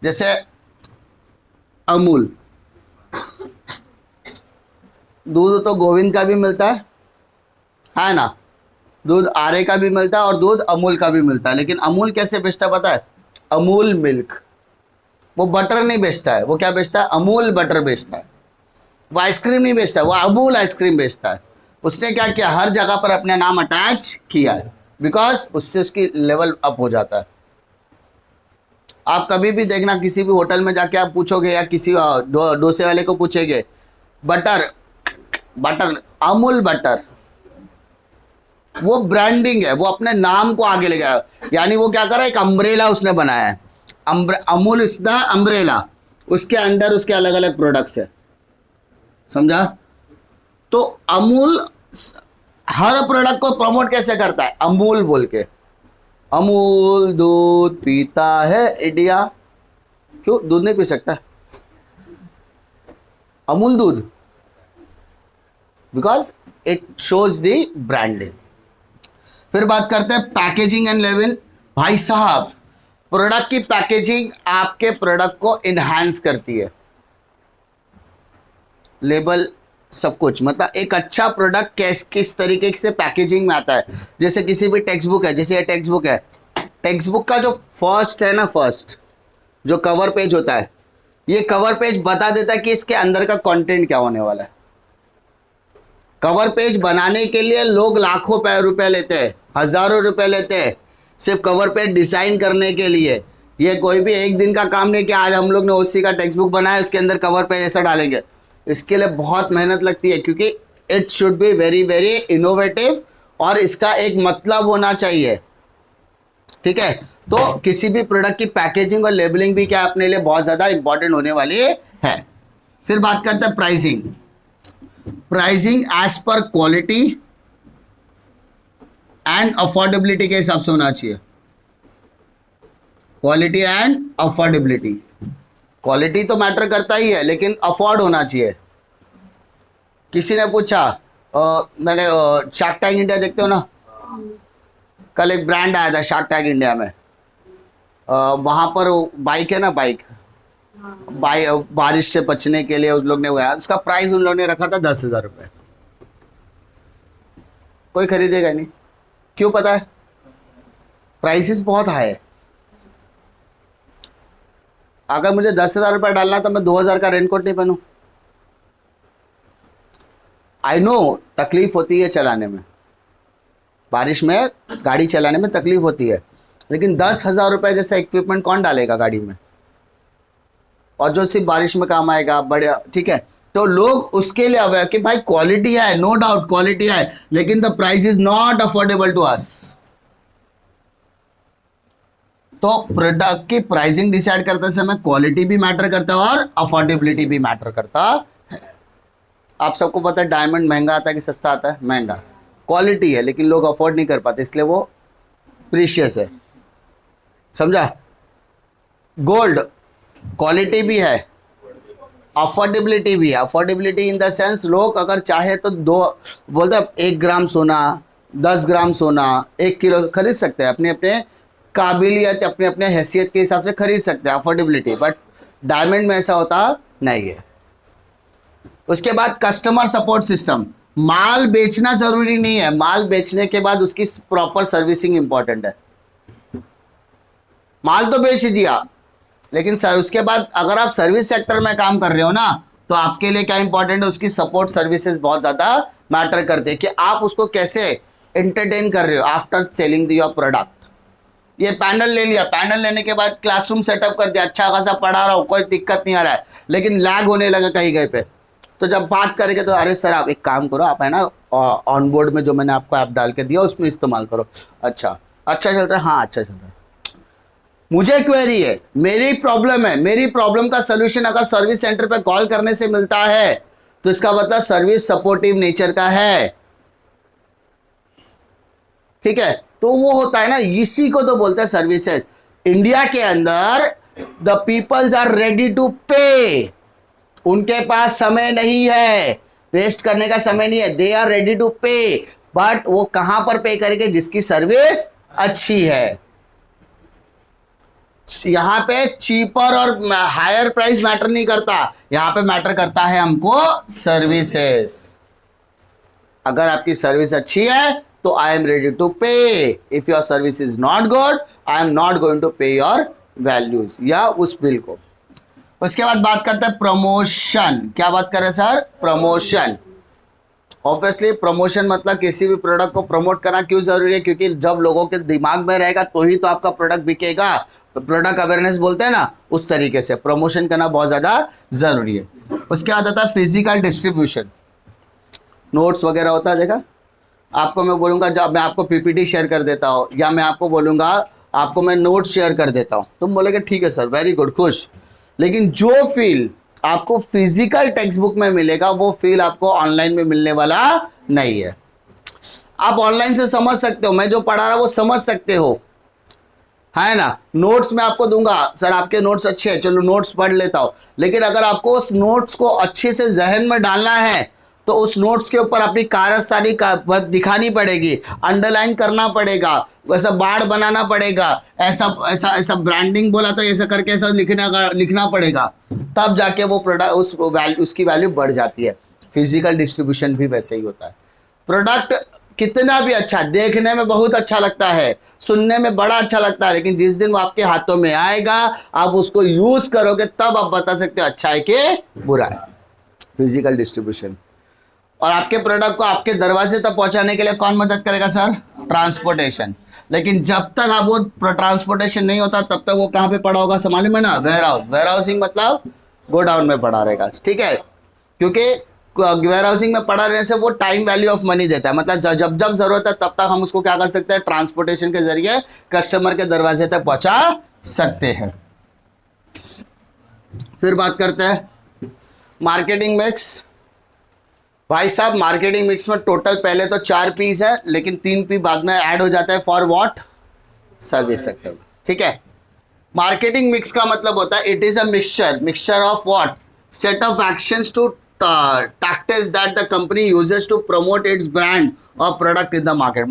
जैसे अमूल, दूध तो गोविंद का भी मिलता है ना, दूध आर्य का भी मिलता है और दूध अमूल का भी मिलता है। लेकिन अमूल कैसे बेचता है पता है? अमूल मिल्क। वो बटर नहीं बेचता है, वो क्या बेचता है? अमूल बटर बेचता है। वो आइसक्रीम नहीं बेचता है, वो अमूल आइसक्रीम बेचता है। उसने क्या किया? हर जगह पर अपने नाम अटैच किया है, बिकॉज उससे उसकी लेवल अप हो जाता है। आप कभी भी देखना, किसी भी होटल में जाके आप पूछोगे या किसी डोसे वाले को पूछेंगे, बटर, अमूल बटर, वो ब्रांडिंग है, वो अपने नाम को आगे ले गया। यानी वो क्या कर रहा है, एक अम्ब्रेला उसने बनाया है, अमूल इज द अम्ब्रेला, उसके अंडर उसके अलग अलग प्रोडक्ट्स है, समझा। तो अमूल हर प्रोडक्ट को प्रमोट कैसे करता है, अमूल बोल के, अमूल दूध पीता है इंडिया, क्यों दूध नहीं पी सकता अमूल दूध, because it shows the branding. फिर बात करते हैं पैकेजिंग एंड लेवल। भाई साहब, प्रोडक्ट की पैकेजिंग आपके प्रोडक्ट को इनहांस करती है, लेबल सब कुछ, मतलब एक अच्छा प्रोडक्ट किस तरीके से पैकेजिंग में आता है। जैसे किसी भी टेक्स्ट बुक है, जैसे ये टेक्स्ट बुक है, टेक्स्ट बुक का जो फर्स्ट है ना, फर्स्ट जो कवर पेज होता है, ये कवर पेज बता देता है कि इसके अंदर का कंटेंट क्या होने वाला है। कवर पेज बनाने के लिए लोग लाखों रुपए लेते हैं, हजारों रुपए लेते हैं सिर्फ कवर पेज डिजाइन करने के लिए। ये कोई भी एक दिन का काम नहीं कि आज हम लोग ने ओसी का टेक्स्ट बुक बनाया, उसके अंदर कवर पेज ऐसा डालेंगे। इसके लिए बहुत मेहनत लगती है, क्योंकि it should be very very innovative और इसका एक मतलब होना चाहिए, ठीक है। तो किसी भी प्रोडक्ट की पैकेजिंग और लेबलिंग भी क्या अपने लिए बहुत ज़्यादा इंपॉर्टेंट होने वाली है। फिर बात करते हैं pricing. Pricing as per quality and affordability के हिसाब से होना चाहिए। क्वालिटी एंड अफोर्डेबिलिटी, क्वालिटी तो मैटर करता ही है, लेकिन अफोर्ड होना चाहिए। किसी ने पूछा, मैंने शार्क टैंक इंडिया देखते हो ना, कल एक ब्रांड आया था शार्क टैंक इंडिया में, वहाँ पर बाइक है ना, बाइक बारिश से बचने के लिए उन लोग ने, उसका प्राइस उन लोगों ने रखा था 10,000 रुपये। कोई खरीदेगा नहीं, क्यों पता है, प्राइसेस बहुत हाई है। अगर मुझे 10,000 रुपये डालना तो मैं 2,000 का रेनकोट नहीं पहनूं। आई नो तकलीफ होती है चलाने में, बारिश में गाड़ी चलाने में तकलीफ होती है, लेकिन 10,000 रुपये जैसा इक्विपमेंट कौन डालेगा गाड़ी में, और जो सिर्फ बारिश में काम आएगा, बढ़िया, ठीक है। तो लोग उसके लिए अवेयर कि भाई क्वालिटी है, नो डाउट क्वालिटी है, लेकिन the price is not affordable to us. तो प्रोडक्ट की प्राइसिंग डिसाइड करते समय क्वालिटी भी मैटर करता है और अफोर्डेबिलिटी भी मैटर करता है। आप सबको पता है डायमंड महंगा आता है कि सस्ता आता है, महंगा। क्वालिटी है लेकिन लोग अफोर्ड नहीं कर पाते, इसलिए वो प्रीशियस है, समझा। गोल्ड क्वालिटी भी है, अफोर्डेबिलिटी भी है। अफोर्डेबिलिटी इन द सेंस, लोग अगर चाहे तो बोलते 1 ग्राम सोना, 10 ग्राम सोना, 1 किलो खरीद सकते हैं, अपने अपने काबिलियत, अपने अपने हैसियत के हिसाब से खरीद सकते हैं, अफोर्डेबिलिटी। बट डायमंड में ऐसा होता नहीं है। उसके बाद कस्टमर सपोर्ट सिस्टम। माल बेचना जरूरी नहीं है, माल बेचने के बाद उसकी प्रॉपर सर्विसिंग इंपॉर्टेंट है। माल तो बेच दिया, लेकिन सर उसके बाद अगर आप सर्विस सेक्टर में काम कर रहे हो ना, तो आपके लिए क्या इंपॉर्टेंट है, उसकी सपोर्ट सर्विसेज बहुत ज़्यादा मैटर करते हैं कि आप उसको कैसे एंटरटेन कर रहे हो आफ्टर सेलिंग योर प्रोडक्ट। ये पैनल ले लिया, पैनल लेने के बाद क्लासरूम सेटअप कर दिया, अच्छा खासा पढ़ा रहा हूँ, कोई दिक्कत नहीं आ रहा है, लेकिन लैग होने लगा कहीं कहीं पे, तो जब बात करेंगे तो अरे सर आप एक काम करो, आप है ना ऑन बोर्ड में जो मैंने आपको ऐप डाल के दिया उसमें इस्तेमाल करो। अच्छा चल रहा है, हाँ अच्छा चल रहा है। मुझे क्वेरी है, मेरी प्रॉब्लम है, मेरी प्रॉब्लम का सोल्यूशन अगर सर्विस सेंटर पे कॉल करने से मिलता है तो इसका मतलब सर्विस सपोर्टिव नेचर का है, ठीक है। तो वो होता है ना, इसी को तो बोलते हैं सर्विसेज। इंडिया के अंदर the peoples are ready to pay, उनके पास समय नहीं है, वेस्ट करने का समय नहीं है, दे आर रेडी टू पे, बट वो कहां पर पे करेंगे, जिसकी सर्विस अच्छी है। यहां पे चीपर और हायर प्राइस मैटर नहीं करता, यहां पे मैटर करता है हमको सर्विसेज। अगर आपकी सर्विस अच्छी है तो I am ready to pay, if your service is not good I am not going to pay your values या उस बिल को। उसके बाद बात करते हैं प्रमोशन। क्या बात कर रहे हैं सर, प्रमोशन। ऑब्वियसली प्रमोशन मतलब किसी भी प्रोडक्ट को प्रमोट करना क्यों जरूरी है, क्योंकि जब लोगों के दिमाग में रहेगा तो ही तो आपका प्रोडक्ट बिकेगा। तो प्रोडक्ट अवेयरनेस बोलते हैं ना, उस तरीके से प्रमोशन करना बहुत ज़्यादा ज़रूरी है। उसके बाद आता है फिजिकल डिस्ट्रीब्यूशन। नोट्स वगैरह होता है, देखा आपको मैं बोलूँगा जब मैं आपको पीपीटी शेयर कर देता हूँ, या मैं आपको बोलूँगा आपको मैं नोट शेयर कर देता हूँ, तुम बोलोगे ठीक है सर, वेरी गुड, खुश। लेकिन जो फील आपको फिजिकल टेक्स्ट बुक में मिलेगा वो फील आपको ऑनलाइन में मिलने वाला नहीं है। आप ऑनलाइन से समझ सकते हो, मैं जो पढ़ा रहा वो समझ सकते हो, है ना। नोट्स मैं आपको दूंगा, सर आपके नोट्स अच्छे हैं, चलो नोट्स पढ़ लेता हूं, लेकिन अगर आपको उस नोट्स को अच्छे से जहन में डालना है तो उस नोट्स के ऊपर अपनी कारस्तानी का दिखानी पड़ेगी, अंडरलाइन करना पड़ेगा, वैसा बाढ़ बनाना पड़ेगा, ऐसा ऐसा ऐसा ब्रांडिंग बोला तो ऐसा करके ऐसा लिखना पड़ेगा, तब जाके वो प्रोडक्ट उसकी वैल्यू बढ़ जाती है। फिजिकल डिस्ट्रीब्यूशन भी वैसे ही होता है। प्रोडक्ट कितना भी अच्छा, देखने में बहुत अच्छा लगता है, सुनने में बड़ा अच्छा लगता है, लेकिन जिस दिन वो आपके हाथों में आएगा, आप उसको यूज करोगे, तब आप बता सकते हो अच्छा है कि बुरा है। Physical distribution. और आपके प्रोडक्ट को आपके दरवाजे तक पहुंचाने के लिए कौन मदद करेगा सर? ट्रांसपोर्टेशन। लेकिन जब तक आप वो ट्रांसपोर्टेशन नहीं होता तब तक वो कहां पे पड़ा होगा, मालूम है ना? Warehouse. वेयर हाउसिंग मतलब गोडाउन में पड़ा रहेगा, ठीक है, क्योंकि वेयर हाउसिंग में पड़ा रहने से वो टाइम वैल्यू ऑफ मनी देता है, मतलब जब जब जरूरत है तब तक हम उसको क्या कर सकते हैं, ट्रांसपोर्टेशन के जरिए कस्टमर के दरवाजे तक पहुंचा सकते हैं। फिर बात करते हैं मार्केटिंग मिक्स। भाई साहब, मार्केटिंग मिक्स में टोटल पहले तो 4 पीस है, लेकिन 3 पी बाद में ऐड हो जाता है फॉर व्हाट? सर्विस सेक्टर, ठीक है। मार्केटिंग मिक्स का मतलब होता है it is a mixture of what? Set of actions to tactics that the company uses to promote its brand or product in the market।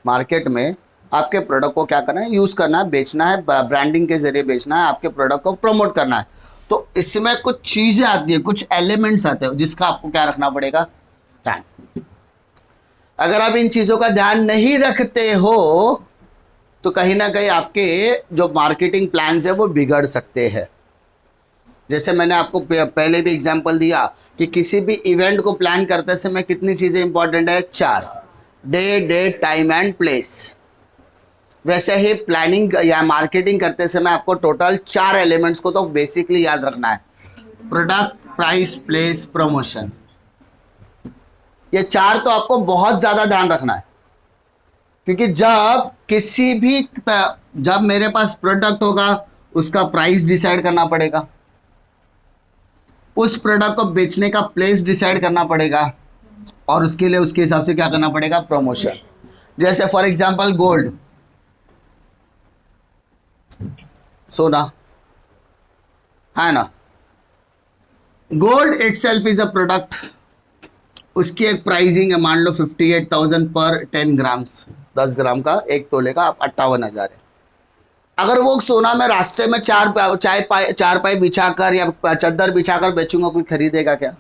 Market में आपके product को क्या करना है? यूज करना है, बेचना है, ब्रांडिंग के जरिए बेचना है, आपके प्रोडक्ट को प्रमोट करना है। तो इसमें कुछ चीजें आती है, कुछ एलिमेंट्स आते हैं जिसका आपको क्या रखना पड़ेगा? ध्यान। अगर आप इन चीजों का ध्यान नहीं रखते हो तो कहीं ना कहीं आपके जो मार्केटिंग प्लान्स है वो बिगड़ सकते हैं। जैसे मैंने आपको पहले भी एग्जांपल दिया कि किसी भी इवेंट को प्लान करते समय कितनी चीज़ें इंपॉर्टेंट है? 4, day, date, time and place. वैसे ही प्लानिंग या मार्केटिंग करते समय आपको टोटल 4 एलिमेंट्स को तो बेसिकली याद रखना है। Product, price, place, promotion. ये 4 तो आपको बहुत ज़्यादा ध्यान रखना है, क्योंकि जब मेरे पास प्रोडक्ट होगा उसका प्राइस डिसाइड करना पड़ेगा, उस प्रोडक्ट को बेचने का प्लेस डिसाइड करना पड़ेगा, और उसके लिए उसके हिसाब से क्या करना पड़ेगा? प्रमोशन। जैसे फॉर एग्जांपल गोल्ड, सोना, है ना। Gold itself is a product, उसकी एक प्राइसिंग है, मान लो 58,000 पर 10 ग्राम्स, 10 ग्राम का 1 तोले का 58,000 है। अगर वो सोना में रास्ते में चारपाई बिछाकर या चद्दर बिछाकर बेचूंगा, कोई खरीदेगा क्या?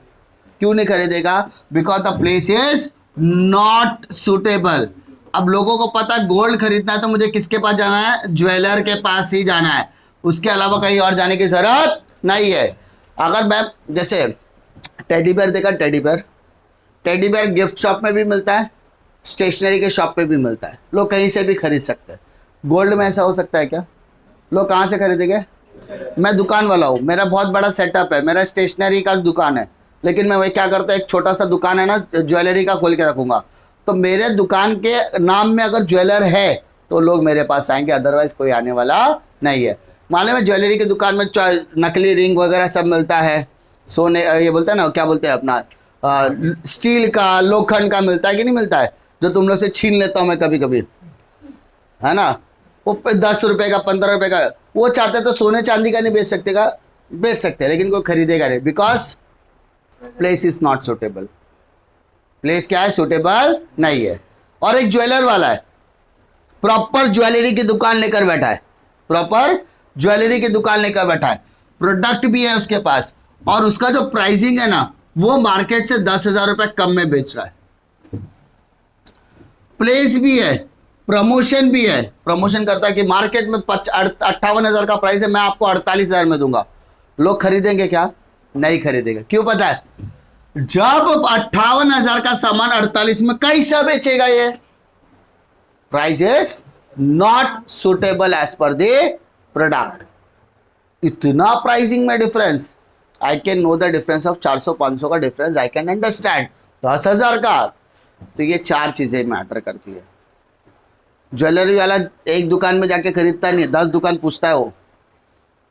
क्यों नहीं खरीदेगा? Because the place is not suitable. अब लोगों को पता है गोल्ड खरीदना है तो मुझे किसके पास जाना है? ज्वेलर के पास ही जाना है, उसके अलावा कहीं और जाने की जरूरत नहीं है। अगर मैं जैसे टेडी बेयर देखा, टेडी बेयर गिफ्ट शॉप में भी मिलता है, स्टेशनरी के शॉप पे भी मिलता है, लोग कहीं से भी खरीद सकते हैं। गोल्ड में ऐसा हो सकता है क्या? लोग कहाँ से खरीदेंगे? मैं दुकान वाला हूँ, मेरा बहुत बड़ा सेटअप है, मेरा स्टेशनरी का दुकान है, लेकिन मैं वही क्या करता हूँ, एक छोटा सा दुकान है ना ज्वेलरी का, खोल के रखूँगा, तो मेरे दुकान के नाम में अगर ज्वेलर है तो लोग मेरे पास आएंगे, अदरवाइज कोई आने वाला नहीं है। मालूम है ज्वेलरी की दुकान में नकली रिंग वगैरह सब मिलता है, सोने, ये बोलते हैं ना, क्या बोलते हैं अपना, स्टील का, लोखंड का मिलता है कि नहीं मिलता है, जो तुम लोग से छीन लेता हूँ मैं कभी कभी, है ना। वो 10 रुपये का, 15 रुपये का, वो चाहते तो सोने चांदी का नहीं बेच सकते का? बेच सकते हैं, लेकिन कोई खरीदेगा नहीं, because place is not suitable. Place क्या है? सुटेबल नहीं है। और एक ज्वेलर वाला है, प्रॉपर ज्वेलरी की दुकान लेकर बैठा है, प्रॉपर ज्वेलरी की दुकान लेकर बैठा है, प्रोडक्ट भी है उसके पास, और उसका जो प्राइसिंग है ना वो मार्केट से 10,000 रुपये कम में बेच रहा है। प्लेस भी है, प्रमोशन भी है, प्रमोशन करता है कि मार्केट में 58,000 का प्राइस है, मैं आपको 48,000 में दूंगा। लोग खरीदेंगे क्या? नहीं खरीदेंगे। क्यों पता है? जब 58,000 का सामान 48 में कैसा बेचेगा ये? Price is not suitable as per the product. इतना प्राइसिंग में difference, I can know the difference of 400-500 का डिफरेंस, आई कैन अंडरस्टैंड 10,000 का, तो ये 4 चीजें मैटर करती है। ज्वेलरी वाला एक दुकान में जाके खरीदता नहीं है, 10 दुकान पूछता है वो।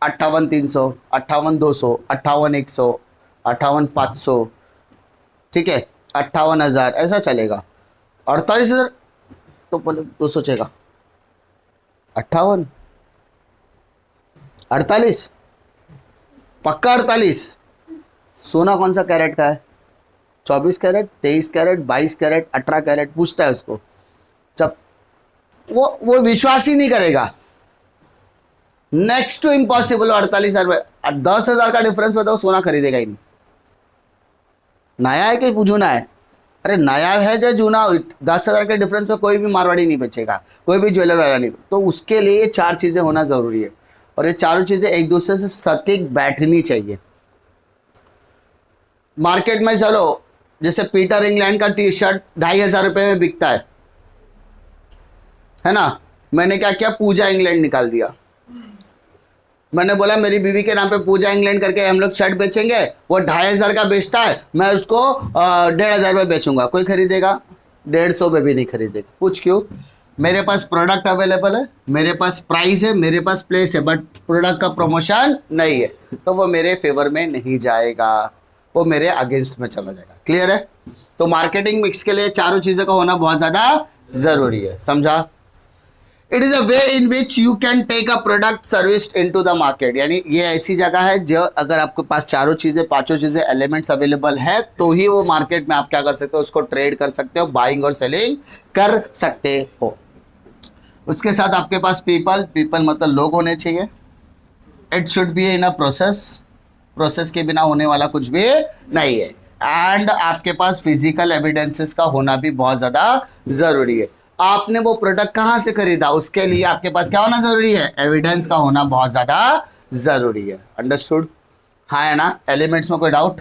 58,300, 58,200, 58,100, 58,500, ठीक है, 58,000, ऐसा चलेगा। 48,000 तो पहले तो सोचेगा 58, 48, पक्का 48। सोना कौन सा कैरेट का है? 24 कैरेट, 23 कैरेट, 22 कैरेट, 18 कैरेट, पूछता है उसको। जब वो विश्वास ही नहीं करेगा। Next to impossible. 48,000, 10,000 का डिफरेंस बताओ, सोना खरीदेगा ही नहीं। नया है कि जूना है? अरे नया है जो जूना, 10,000 के डिफरेंस में कोई भी मारवाड़ी नहीं बचेगा, कोई भी ज्वेलर वाला नहीं। तो उसके लिए ये 4 चीजें होना जरूरी है, और ये चारों चीजें एक दूसरे से सटीक बैठनी चाहिए। मार्केट में चलो, जैसे पीटर इंग्लैंड का टी शर्ट 2,500 रुपये में बिकता है ना। मैंने क्या किया, पूजा इंग्लैंड निकाल दिया। मैंने बोला मेरी बीवी के नाम पे पूजा इंग्लैंड करके हम लोग शर्ट बेचेंगे, वो 2,500 का बेचता है, मैं उसको 1,500 में बेचूंगा। कोई खरीदेगा? 150 में भी नहीं खरीदेगा। पूछ क्यों? मेरे पास प्रोडक्ट अवेलेबल है, मेरे पास प्राइस है, मेरे पास प्लेस है, बट प्रोडक्ट का प्रमोशन नहीं है, तो वो मेरे फेवर में नहीं जाएगा, वो मेरे अगेंस्ट में चला जाएगा। क्लियर है? तो मार्केटिंग मिक्स के लिए चारों चीज़ों का होना बहुत ज़्यादा ज़रूरी है। समझा? It is a way in which you can take a product service into the market. यानी ये ऐसी जगह है जो अगर आपके पास चारों चीज़ें, पांचों चीज़ें, एलिमेंट्स अवेलेबल है, तो ही वो मार्केट में आप क्या कर सकते हो, उसको ट्रेड कर सकते हो, बाइंग और सेलिंग कर सकते हो। उसके साथ आपके पास पीपल मतलब लोग होने चाहिए। It should be in a process के बिना होने वाला कुछ भी नहीं है। एंड आपके पास फिजिकल एविडेंसेस का होना भी बहुत ज़्यादा ज़रूरी है। आपने वो प्रोडक्ट कहाँ से खरीदा, उसके लिए आपके पास क्या होना ज़रूरी है, एविडेंस का होना बहुत ज़्यादा ज़रूरी है। अंडरस्टूड? हाँ है ना? एलिमेंट्स में कोई डाउट?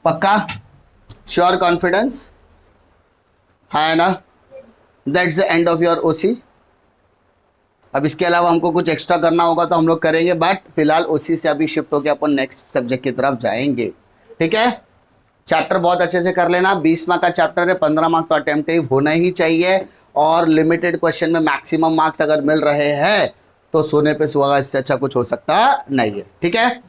पक्का? श्योर? कॉन्फिडेंस? हाँ है ना? That's the end of your OC. अब इसके अलावा हमको कुछ एक्स्ट्रा करना होगा तो हम लोग करेंगे, बट फिलहाल ओसी से अभी शिफ्ट होकर अपन नेक्स्ट सब्जेक्ट की तरफ जाएंगे। ठीक है? चैप्टर बहुत अच्छे से कर लेना। 20 मार्क का चैप्टर है, 15 मार्क तो अटेम्प्टिव होना ही चाहिए, और लिमिटेड क्वेश्चन में मैक्सिमम मार्क्स अगर मिल रहे हैं तो सोने पे सुहागा, इससे अच्छा कुछ हो सकता नहीं है। ठीक है?